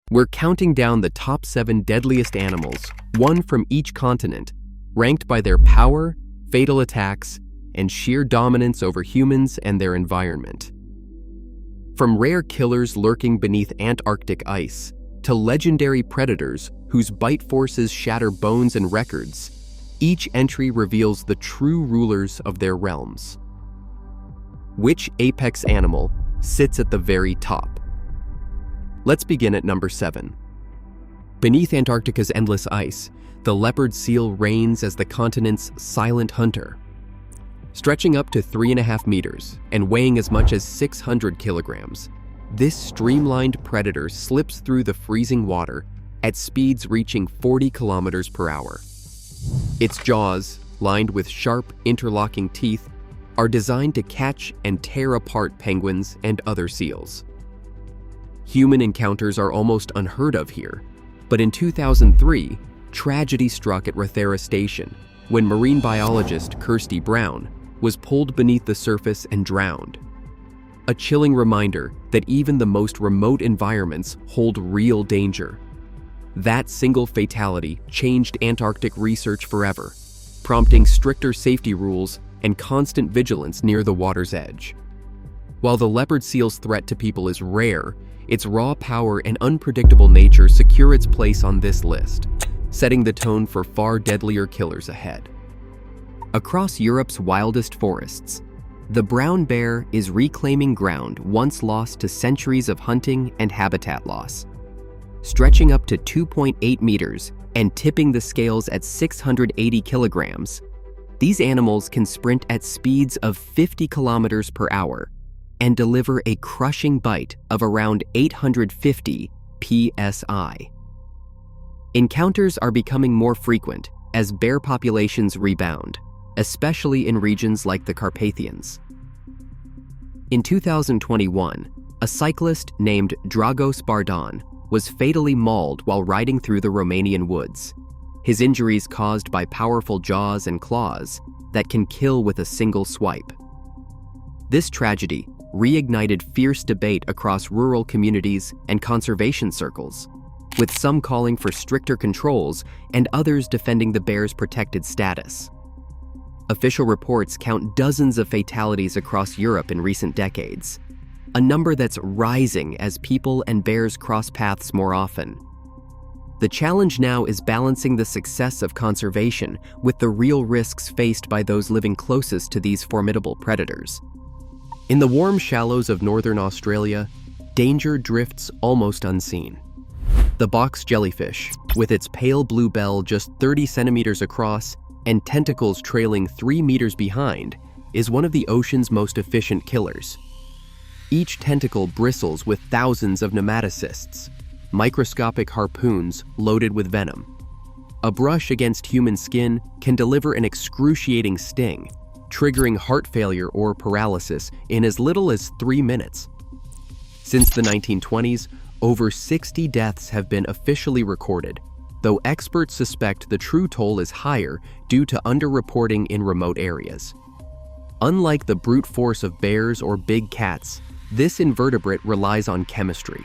We're counting down the top 7 deadliest animals, one from each continent, ranked by their power, fatal attacks, and sheer dominance over humans and their environment. From rare killers lurking beneath Antarctic ice, to legendary predators whose bite forces shatter bones and records, each entry reveals the true rulers of their realms. Which apex animal sits at the very top? Let's begin at number 7. Beneath Antarctica's endless ice, the leopard seal reigns as the continent's silent hunter. Stretching up to 3.5 meters and weighing as much as 600 kilograms, this streamlined predator slips through the freezing water at speeds reaching 40 kilometers per hour. Its jaws, lined with sharp, interlocking teeth, are designed to catch and tear apart penguins and other seals. Human encounters are almost unheard of here, but in 2003, tragedy struck at Rothera Station when marine biologist Kirsty Brown was pulled beneath the surface and drowned. A chilling reminder that even the most remote environments hold real danger. That single fatality changed Antarctic research forever, prompting stricter safety rules and constant vigilance near the water's edge. While the leopard seal's threat to people is rare, its raw power and unpredictable nature secure its place on this list, setting the tone for far deadlier killers ahead. Across Europe's wildest forests, the brown bear is reclaiming ground once lost to centuries of hunting and habitat loss. Stretching up to 2.8 meters and tipping the scales at 680 kilograms, these animals can sprint at speeds of 50 kilometers per hour and deliver a crushing bite of around 850 psi. Encounters are becoming more frequent as bear populations rebound, especially in regions like the Carpathians. In 2021, a cyclist named Dragos Bardon was fatally mauled while riding through the Romanian woods, his injuries caused by powerful jaws and claws that can kill with a single swipe. This tragedy reignited fierce debate across rural communities and conservation circles, with some calling for stricter controls and others defending the bear's protected status. Official reports count dozens of fatalities across Europe in recent decades, a number that's rising as people and bears cross paths more often. The challenge now is balancing the success of conservation with the real risks faced by those living closest to these formidable predators. In the warm shallows of northern Australia, danger drifts almost unseen. The box jellyfish, with its pale blue bell just 30 centimeters across and tentacles trailing 3 meters behind, is one of the ocean's most efficient killers. Each tentacle bristles with thousands of nematocysts, microscopic harpoons loaded with venom. A brush against human skin can deliver an excruciating sting, triggering heart failure or paralysis in as little as 3 minutes. Since the 1920s, over 60 deaths have been officially recorded, though experts suspect the true toll is higher due to underreporting in remote areas. Unlike the brute force of bears or big cats, this invertebrate relies on chemistry.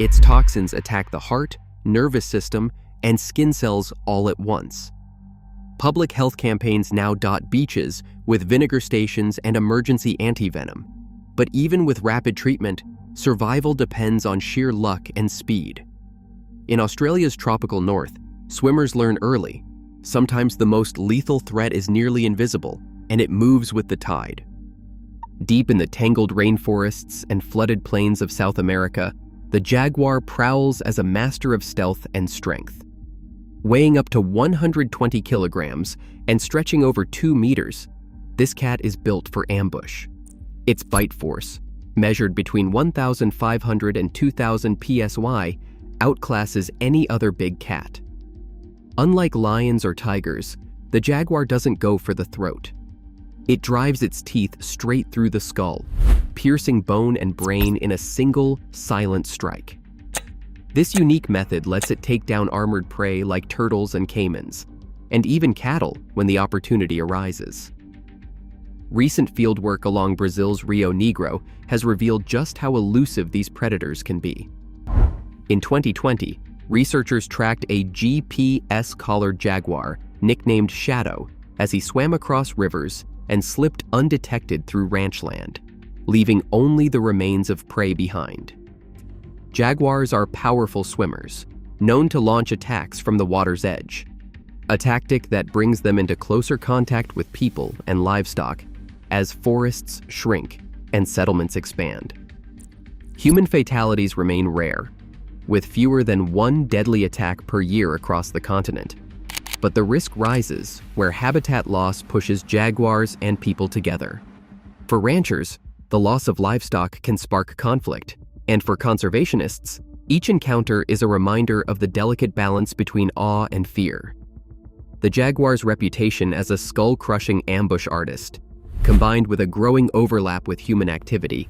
Its toxins attack the heart, nervous system, and skin cells all at once. Public health campaigns now dot beaches with vinegar stations and emergency antivenom. But even with rapid treatment, survival depends on sheer luck and speed. In Australia's tropical north, swimmers learn early. Sometimes the most lethal threat is nearly invisible, and it moves with the tide. Deep in the tangled rainforests and flooded plains of South America, the jaguar prowls as a master of stealth and strength. Weighing up to 120 kilograms and stretching over 2 meters, this cat is built for ambush. Its bite force, measured between 1,500 and 2,000 psi, outclasses any other big cat. Unlike lions or tigers, the jaguar doesn't go for the throat. It drives its teeth straight through the skull, piercing bone and brain in a single, silent strike. This unique method lets it take down armored prey like turtles and caimans, and even cattle when the opportunity arises. Recent fieldwork along Brazil's Rio Negro has revealed just how elusive these predators can be. In 2020, researchers tracked a GPS-collared jaguar nicknamed Shadow as he swam across rivers and slipped undetected through ranch land, leaving only the remains of prey behind. Jaguars are powerful swimmers, known to launch attacks from the water's edge, a tactic that brings them into closer contact with people and livestock as forests shrink and settlements expand. Human fatalities remain rare, with fewer than one deadly attack per year across the continent. But the risk rises where habitat loss pushes jaguars and people together. For ranchers, the loss of livestock can spark conflict, and for conservationists, each encounter is a reminder of the delicate balance between awe and fear. The jaguar's reputation as a skull-crushing ambush artist, combined with a growing overlap with human activity,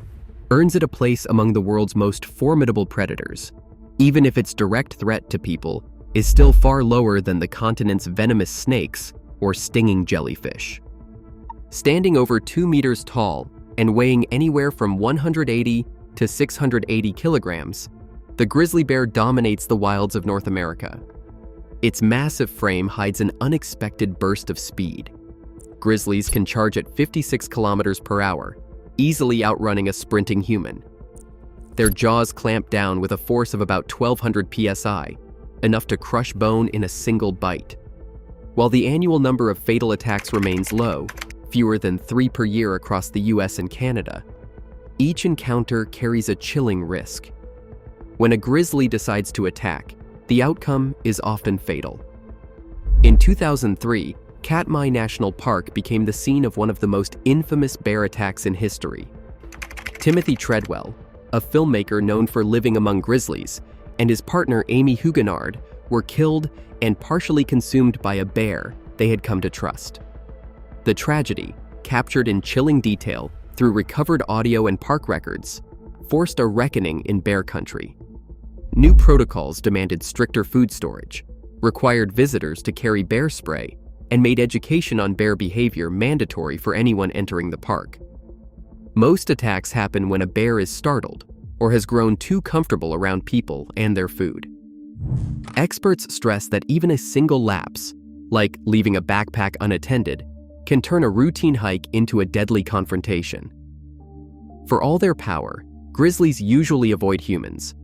earns it a place among the world's most formidable predators, even if its direct threat to people is still far lower than the continent's venomous snakes or stinging jellyfish. Standing over 2 meters tall and weighing anywhere from 180 to 680 kilograms, the grizzly bear dominates the wilds of North America. Its massive frame hides an unexpected burst of speed. Grizzlies can charge at 56 kilometers per hour, easily outrunning a sprinting human. Their jaws clamp down with a force of about 1,200 psi, enough to crush bone in a single bite. While the annual number of fatal attacks remains low, fewer than 3 per year across the US and Canada, each encounter carries a chilling risk. When a grizzly decides to attack, the outcome is often fatal. In 2003, Katmai National Park became the scene of one of the most infamous bear attacks in history. Timothy Treadwell, a filmmaker known for living among grizzlies, and his partner Amy Huguenard were killed and partially consumed by a bear they had come to trust. The tragedy, captured in chilling detail through recovered audio and park records, forced a reckoning in bear country. New protocols demanded stricter food storage, required visitors to carry bear spray, and made education on bear behavior mandatory for anyone entering the park. Most attacks happen when a bear is startled or has grown too comfortable around people and their food. Experts stress that even a single lapse, like leaving a backpack unattended, can turn a routine hike into a deadly confrontation. For all their power, grizzlies usually avoid humans,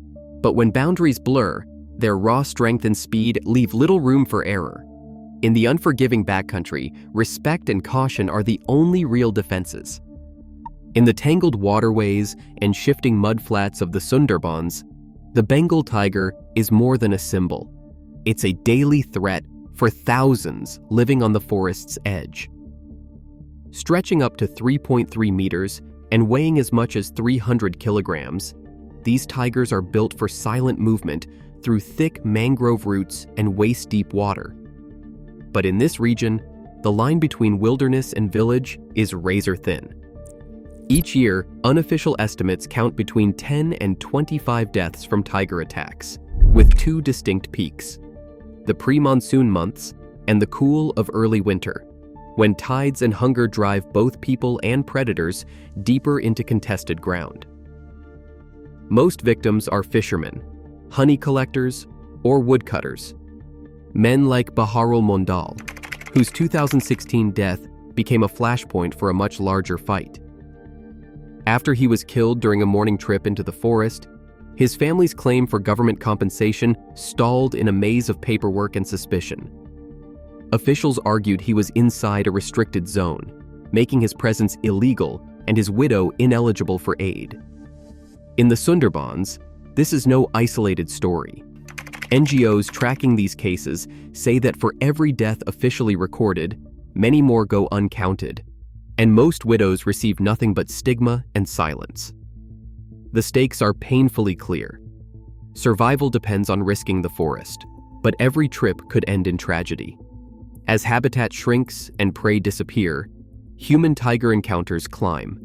but when boundaries blur, their raw strength and speed leave little room for error. In the unforgiving backcountry, respect and caution are the only real defenses. In the tangled waterways and shifting mudflats of the Sundarbans, the Bengal tiger is more than a symbol. It's a daily threat for thousands living on the forest's edge. Stretching up to 3.3 meters and weighing as much as 300 kilograms, these tigers are built for silent movement through thick mangrove roots and waist-deep water. But in this region, the line between wilderness and village is razor-thin. Each year, unofficial estimates count between 10 and 25 deaths from tiger attacks, with 2 distinct peaks: the pre-monsoon months and the cool of early winter, when tides and hunger drive both people and predators deeper into contested ground. Most victims are fishermen, honey collectors, or woodcutters. Men like Baharul Mondal, whose 2016 death became a flashpoint for a much larger fight. After he was killed during a morning trip into the forest, his family's claim for government compensation stalled in a maze of paperwork and suspicion. Officials argued he was inside a restricted zone, making his presence illegal and his widow ineligible for aid. In the Sundarbans, this is no isolated story. NGOs tracking these cases say that for every death officially recorded, many more go uncounted, and most widows receive nothing but stigma and silence. The stakes are painfully clear. Survival depends on risking the forest, but every trip could end in tragedy. As habitat shrinks and prey disappear, human-tiger encounters climb.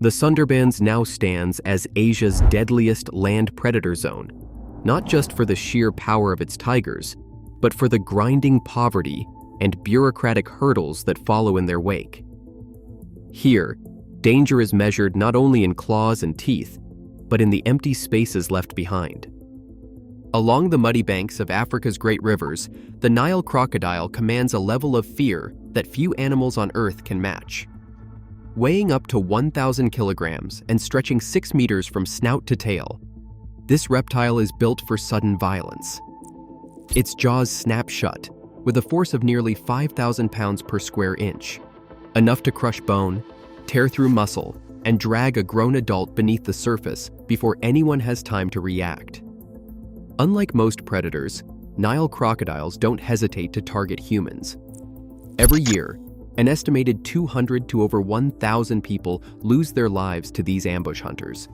The Sundarbans now stands as Asia's deadliest land predator zone, not just for the sheer power of its tigers, but for the grinding poverty and bureaucratic hurdles that follow in their wake. Here, danger is measured not only in claws and teeth, but in the empty spaces left behind. Along the muddy banks of Africa's great rivers, the Nile crocodile commands a level of fear that few animals on Earth can match. Weighing up to 1,000 kilograms and stretching 6 meters from snout to tail, this reptile is built for sudden violence. Its jaws snap shut, with a force of nearly 5,000 pounds per square inch, enough to crush bone, tear through muscle, and drag a grown adult beneath the surface before anyone has time to react. Unlike most predators, Nile crocodiles don't hesitate to target humans. Every year, an estimated 200 to over 1,000 people lose their lives to these ambush hunters.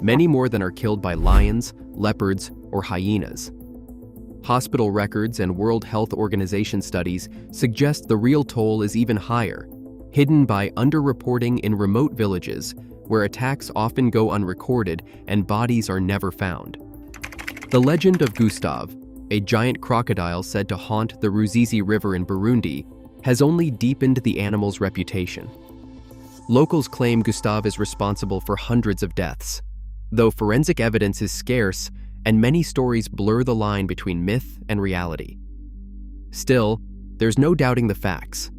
Many more than are killed by lions, leopards, or hyenas. Hospital records and World Health Organization studies suggest the real toll is even higher, hidden by underreporting in remote villages where attacks often go unrecorded and bodies are never found. The legend of Gustave, a giant crocodile said to haunt the Ruzizi River in Burundi, has only deepened the animal's reputation. Locals claim Gustave is responsible for hundreds of deaths, though forensic evidence is scarce and many stories blur the line between myth and reality. Still, there's no doubting the facts.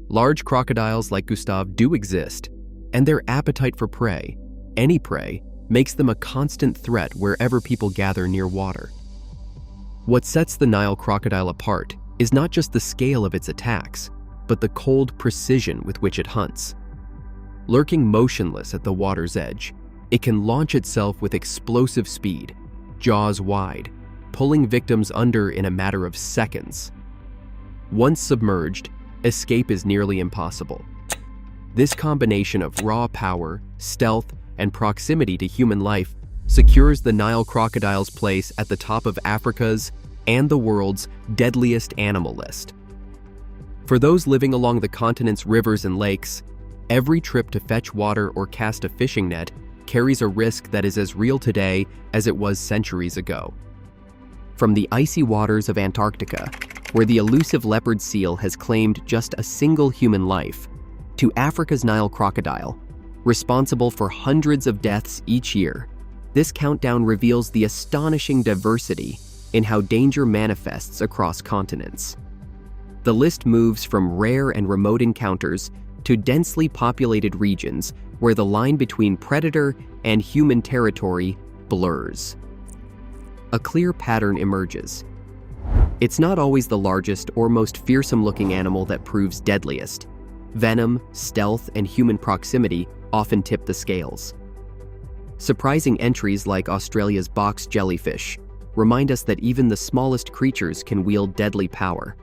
Large crocodiles like Gustave do exist, and their appetite for prey, any prey, makes them a constant threat wherever people gather near water. What sets the Nile crocodile apart is not just the scale of its attacks, but the cold precision with which it hunts. Lurking motionless at the water's edge, it can launch itself with explosive speed, jaws wide, pulling victims under in a matter of seconds. Once submerged, escape is nearly impossible. This combination of raw power, stealth, and proximity to human life secures the Nile crocodile's place at the top of Africa's and the world's deadliest animal list. For those living along the continent's rivers and lakes, every trip to fetch water or cast a fishing net carries a risk that is as real today as it was centuries ago. From the icy waters of Antarctica, where the elusive leopard seal has claimed just a single human life, to Africa's Nile crocodile, responsible for hundreds of deaths each year, this countdown reveals the astonishing diversity in how danger manifests across continents. The list moves from rare and remote encounters to densely populated regions where the line between predator and human territory blurs. A clear pattern emerges. It's not always the largest or most fearsome-looking animal that proves deadliest. Venom, stealth, and human proximity often tip the scales. Surprising entries like Australia's box jellyfish remind us that even the smallest creatures can wield deadly power.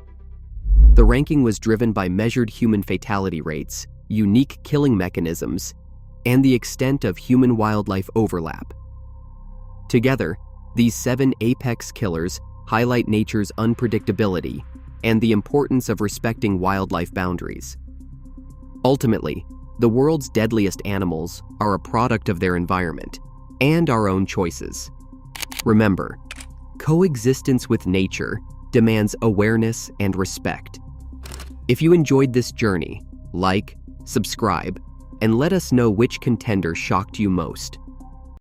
The ranking was driven by measured human fatality rates, unique killing mechanisms, and the extent of human-wildlife overlap. Together, these 7 apex killers highlight nature's unpredictability and the importance of respecting wildlife boundaries. Ultimately, the world's deadliest animals are a product of their environment and our own choices. Remember, coexistence with nature demands awareness and respect. If you enjoyed this journey, like, subscribe, and let us know which contender shocked you most.